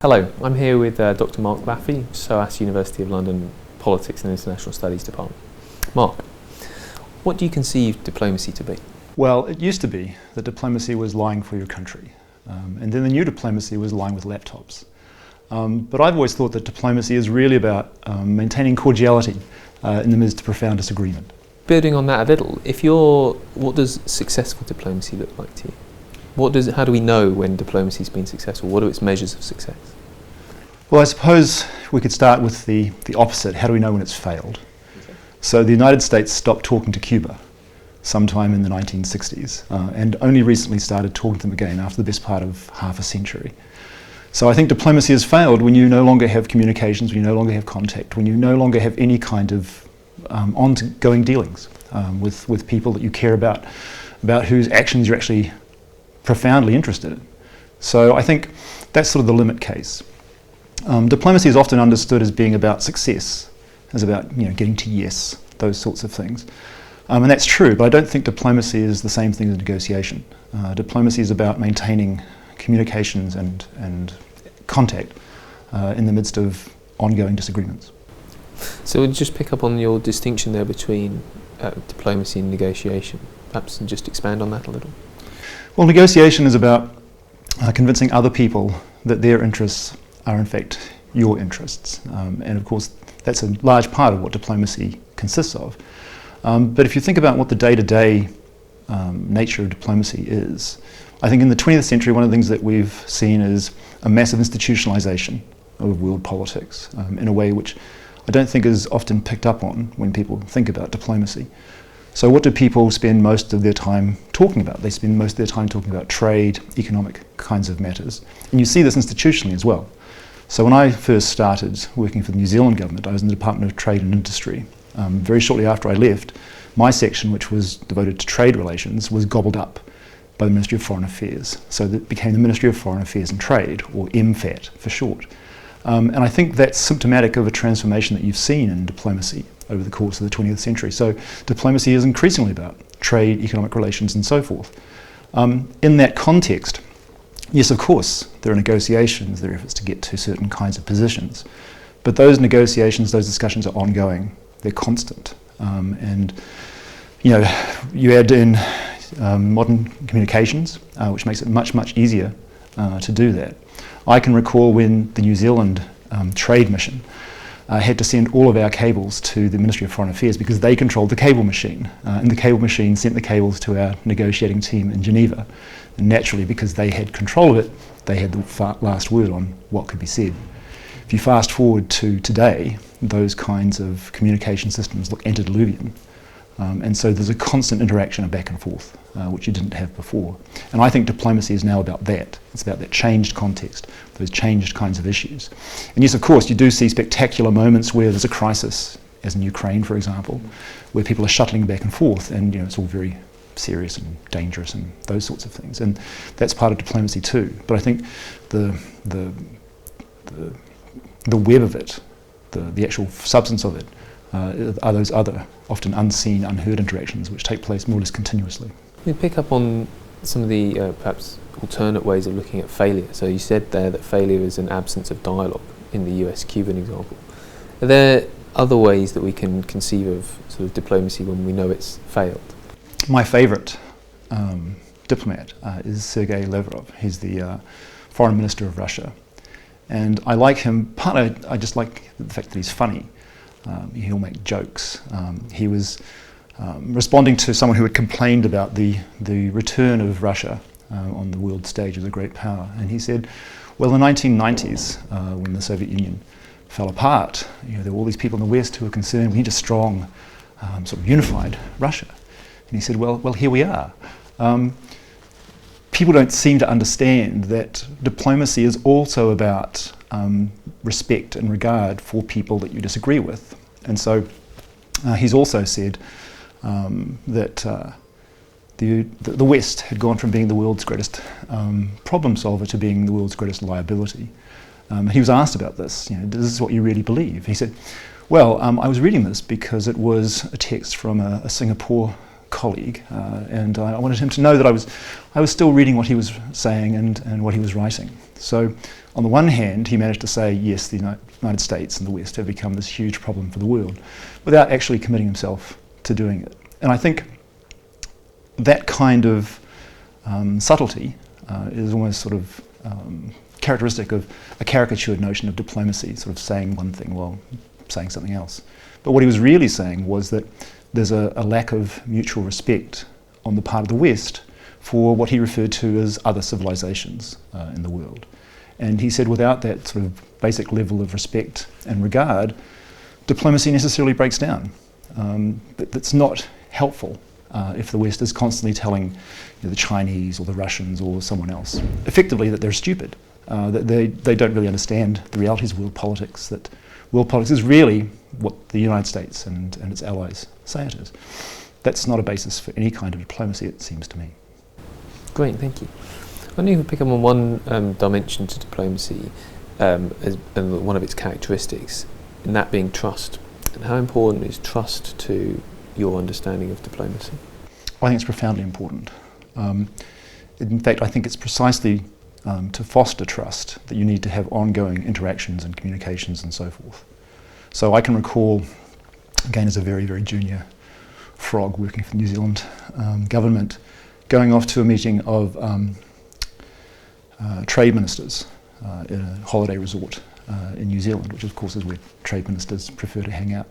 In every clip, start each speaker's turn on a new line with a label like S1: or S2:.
S1: Hello, I'm here with Dr. Mark Laffey, SOAS University of London Politics and International Studies Department. Mark, what do you conceive diplomacy to be?
S2: Well, it used to be that diplomacy was lying for your country, and then the new diplomacy was lying with laptops. But I've always thought that diplomacy is really about maintaining cordiality in the midst of profound disagreement.
S1: Building on that a little, what does successful diplomacy look like to you? How do we know when diplomacy's been successful? What are its measures of success?
S2: Well, I suppose we could start with the opposite. How do we know when it's failed? Okay. So the United States stopped talking to Cuba sometime in the 1960s and only recently started talking to them again after the best part of half a century. So I think diplomacy has failed when you no longer have communications, when you no longer have contact, when you no longer have any kind of ongoing dealings with people that you care about whose actions you're actually profoundly interested in. So I think that's sort of the limit case. Diplomacy is often understood as being about success, as about getting to yes, those sorts of things. And that's true, but I don't think diplomacy is the same thing as negotiation. Diplomacy is about maintaining communications and contact in the midst of ongoing disagreements.
S1: So we'll just pick up on your distinction there between diplomacy and negotiation. Perhaps just expand on that a little.
S2: Well, negotiation is about convincing other people that their interests are in fact your interests. And of course, that's a large part of what diplomacy consists of. But if you think about what the day-to-day nature of diplomacy is, I think in the 20th century, one of the things that we've seen is a massive institutionalization of world politics in a way which I don't think is often picked up on when people think about diplomacy. So what do people spend most of their time talking about? They spend most of their time talking about trade, economic kinds of matters. And you see this institutionally as well. So when I first started working for the New Zealand government, I was in the Department of Trade and Industry. Very shortly after I left, my section, which was devoted to trade relations, was gobbled up by the Ministry of Foreign Affairs. So that became the Ministry of Foreign Affairs and Trade, or MFAT for short. And I think that's symptomatic of a transformation that you've seen in diplomacy over the course of the 20th century. So diplomacy is increasingly about trade, economic relations and so forth. In that context, yes, of course, there are negotiations, there are efforts to get to certain kinds of positions. But those negotiations, those discussions are ongoing, they're constant. And you add in modern communications, which makes it much, much easier to do that. I can recall when the New Zealand trade mission had to send all of our cables to the Ministry of Foreign Affairs because they controlled the cable machine. And the cable machine sent the cables to our negotiating team in Geneva. And naturally, because they had control of it, they had the last word on what could be said. If you fast forward to today, those kinds of communication systems look antediluvian. And so there's a constant interaction of back and forth, which you didn't have before. And I think diplomacy is now about that. It's about that changed context, those changed kinds of issues. And yes, of course, you do see spectacular moments where there's a crisis, as in Ukraine, for example, where people are shuttling back and forth, and it's all very serious and dangerous and those sorts of things. And that's part of diplomacy too. But I think the web of it, the actual substance of it, are those other, often unseen, unheard interactions which take place more or less continuously.
S1: We pick up on some of the perhaps alternate ways of looking at failure. So you said there that failure is an absence of dialogue in the US-Cuban example. Are there other ways that we can conceive of sort of diplomacy when we know it's failed?
S2: My favourite diplomat is Sergei Lavrov. He's the foreign minister of Russia. And I like him, partly I just like the fact that he's funny. He'll make jokes. He was responding to someone who had complained about the return of Russia on the world stage as a great power. And he said, well, in the 1990s, when the Soviet Union fell apart, there were all these people in the West who were concerned we need a strong, sort of unified Russia. And he said, well, here we are. People don't seem to understand that diplomacy is also about respect and regard for people that you disagree with. And so he's also said that the West had gone from being the world's greatest problem solver to being the world's greatest liability. He was asked about this, is this what you really believe? He said, well, I was reading this because it was a text from a Singapore colleague, and I wanted him to know that I was still reading what he was saying and what he was writing. So on the one hand, he managed to say, yes, the United States and the West have become this huge problem for the world, without actually committing himself to doing it. And I think that kind of subtlety is almost sort of characteristic of a caricatured notion of diplomacy, sort of saying one thing while saying something else. But what he was really saying was that there's a lack of mutual respect on the part of the West for what he referred to as other civilizations in the world. And he said without that sort of basic level of respect and regard, diplomacy necessarily breaks down. That's not helpful if the West is constantly telling the Chinese or the Russians or someone else effectively that they're stupid, that they don't really understand the realities of world politics, that world politics is really what the United States and its allies say it is. That's not a basis for any kind of diplomacy, it seems to me.
S1: Great, thank you. I wonder if we pick up on one dimension to diplomacy as one of its characteristics, and that being trust. And how important is trust to your understanding of diplomacy?
S2: I think it's profoundly important. In fact, I think it's precisely to foster trust that you need to have ongoing interactions and communications and so forth. So I can recall, again as a very, very junior frog working for the New Zealand government, going off to a meeting of trade ministers in a holiday resort in New Zealand, which of course is where trade ministers prefer to hang out.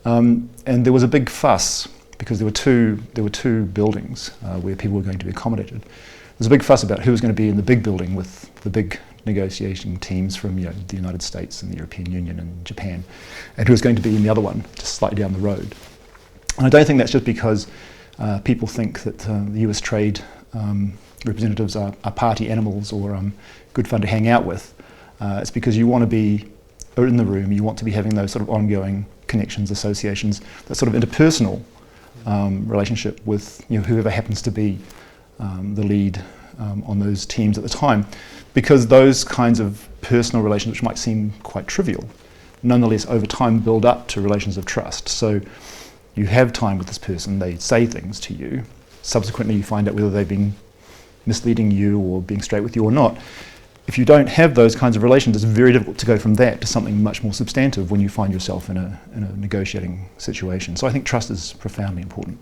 S2: And there was a big fuss because there were two buildings where people were going to be accommodated. There was a big fuss about who was going to be in the big building with the big negotiating teams from the United States and the European Union and Japan, and who was going to be in the other one, just slightly down the road. And I don't think that's just because people think that the US trade representatives are party animals or good fun to hang out with. It's because you want to be in the room, you want to be having those sort of ongoing connections, associations, that sort of interpersonal relationship with whoever happens to be the lead on those teams at the time, because those kinds of personal relations, which might seem quite trivial, nonetheless over time build up to relations of trust. So you have time with this person, they say things to you, subsequently you find out whether they've been misleading you or being straight with you or not. If you don't have those kinds of relations, it's very difficult to go from that to something much more substantive when you find yourself in a negotiating situation. So I think trust is profoundly important.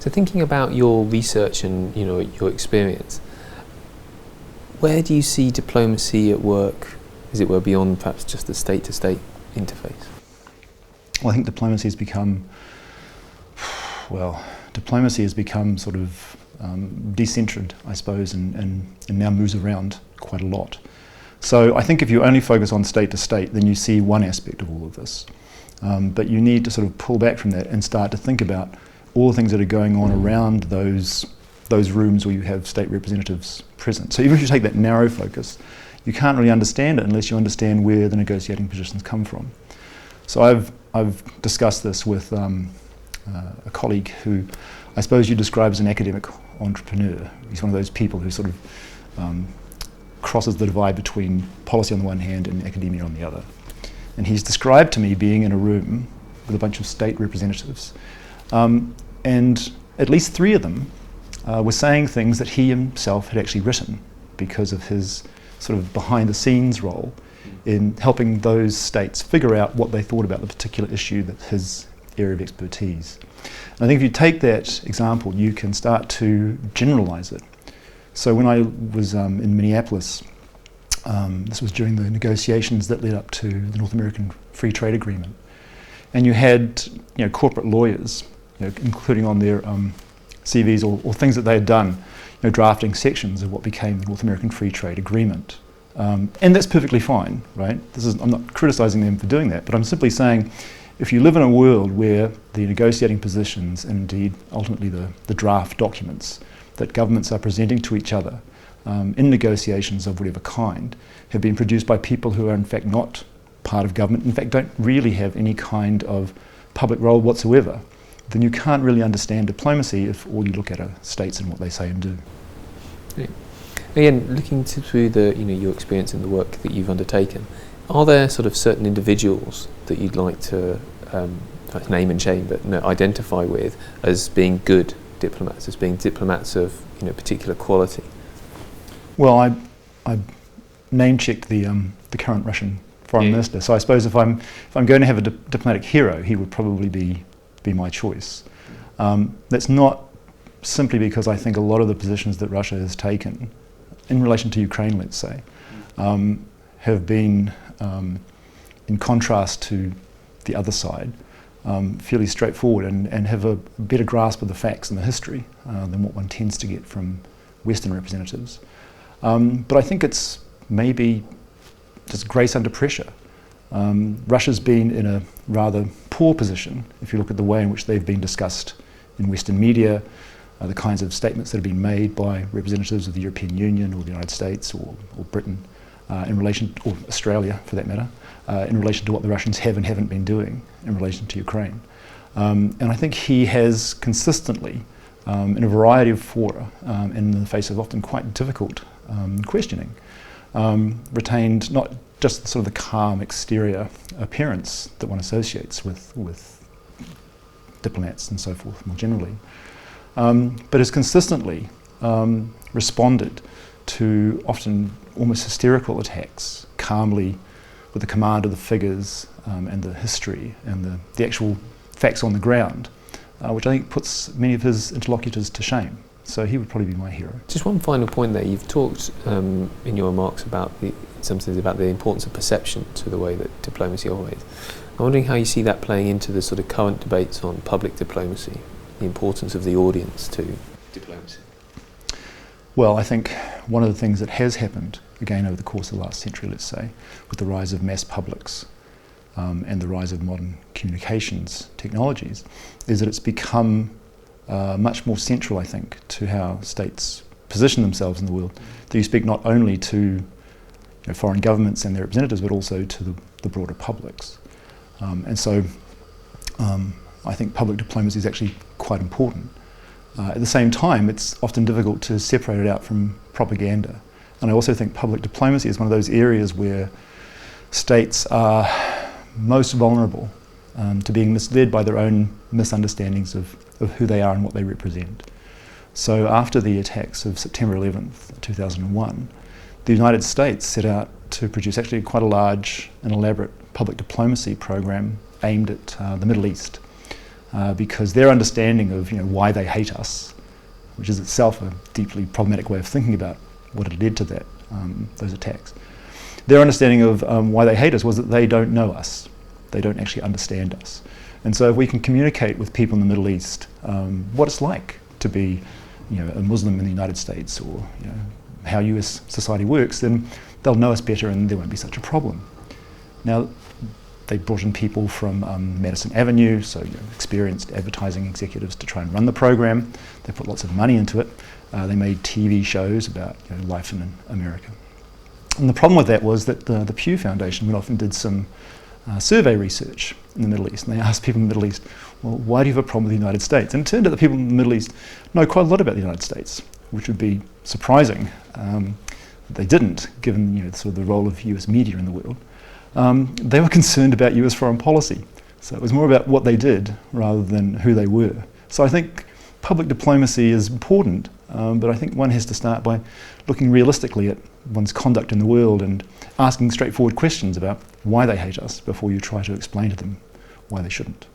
S1: So thinking about your research and your experience, where do you see diplomacy at work, as it were, beyond perhaps just the state-to-state interface?
S2: Well, I think diplomacy has become sort of decentered, I suppose, and now moves around quite a lot. So I think if you only focus on state to state, then you see one aspect of all of this. But you need to sort of pull back from that and start to think about all the things that are going on around those rooms where you have state representatives present. So even if you take that narrow focus, you can't really understand it unless you understand where the negotiating positions come from. So I've discussed this with a colleague who I suppose you describe as an academic entrepreneur. He's one of those people who sort of crosses the divide between policy on the one hand and academia on the other. And he's described to me being in a room with a bunch of state representatives, and at least three of them were saying things that he himself had actually written because of his sort of behind the scenes role in helping those states figure out what they thought about the particular issue that's his area of expertise. And I think if you take that example, you can start to generalize it. So when I was in Minneapolis, this was during the negotiations that led up to the North American Free Trade Agreement, and you had corporate lawyers, including on their CVs or things that they had done, drafting sections of what became the North American Free Trade Agreement. And that's perfectly fine, right? I'm not criticizing them for doing that, but I'm simply saying if you live in a world where the negotiating positions and indeed ultimately the draft documents that governments are presenting to each other in negotiations of whatever kind have been produced by people who are in fact not part of government, in fact don't really have any kind of public role whatsoever, then you can't really understand diplomacy if all you look at are states and what they say and do.
S1: Yeah. Again, looking through your experience and the work that you've undertaken, are there sort of certain individuals that you'd like to name and shame, but identify with as being good diplomats, as being diplomats of particular quality?
S2: Well, I name-checked the current Russian foreign minister, so I suppose if I'm going to have a diplomatic hero, he would probably be my choice. That's not simply because I think a lot of the positions that Russia has taken in relation to Ukraine, let's say, have been, in contrast to the other side, fairly straightforward and have a better grasp of the facts and the history than what one tends to get from Western representatives. But I think it's maybe just grace under pressure. Russia's been in a rather poor position if you look at the way in which they've been discussed in Western media, the kinds of statements that have been made by representatives of the European Union or the United States or Britain in relation, or Australia for that matter, in relation to what the Russians have and haven't been doing in relation to Ukraine. And I think he has consistently, in a variety of fora, in the face of often quite difficult questioning, retained not just the sort of the calm exterior appearance that one associates with diplomats and so forth more generally, but has consistently responded to often almost hysterical attacks calmly with the command of the figures and the history and the actual facts on the ground, which I think puts many of his interlocutors to shame. So he would probably be my hero.
S1: Just one final point there. You've talked in your remarks about something about the importance of perception to the way that diplomacy operates. I'm wondering how you see that playing into the sort of current debates on public diplomacy, the importance of the audience to diplomacy.
S2: Well, I think one of the things that has happened, again over the course of the last century, let's say, with the rise of mass publics and the rise of modern communications technologies, is that it's become much more central, I think, to how states position themselves in the world. That you speak not only to foreign governments and their representatives, but also to the broader publics. And so I think public diplomacy is actually quite important. At the same time, it's often difficult to separate it out from propaganda. And I also think public diplomacy is one of those areas where states are most vulnerable to being misled by their own misunderstandings of who they are and what they represent. So after the attacks of September 11th, 2001, the United States set out to produce actually quite a large and elaborate public diplomacy program aimed at the Middle East, because their understanding of why they hate us, which is itself a deeply problematic way of thinking about what had led to that, those attacks. Their understanding of why they hate us was that they don't know us. They don't actually understand us. And so if we can communicate with people in the Middle East what it's like to be a Muslim in the United States, or how US society works, then they'll know us better and there won't be such a problem. Now, they brought in people from Madison Avenue, so experienced advertising executives to try and run the program. They put lots of money into it. They made TV shows about life in America. And the problem with that was that the Pew Foundation went off and did some survey research in the Middle East, and they asked people in the Middle East, well, why do you have a problem with the United States? And it turned out that people in the Middle East know quite a lot about the United States, which would be surprising. They didn't, given sort of the role of US media in the world. They were concerned about US foreign policy. So it was more about what they did rather than who they were. So I think public diplomacy is important, but I think one has to start by looking realistically at one's conduct in the world and asking straightforward questions about why they hate us before you try to explain to them why they shouldn't.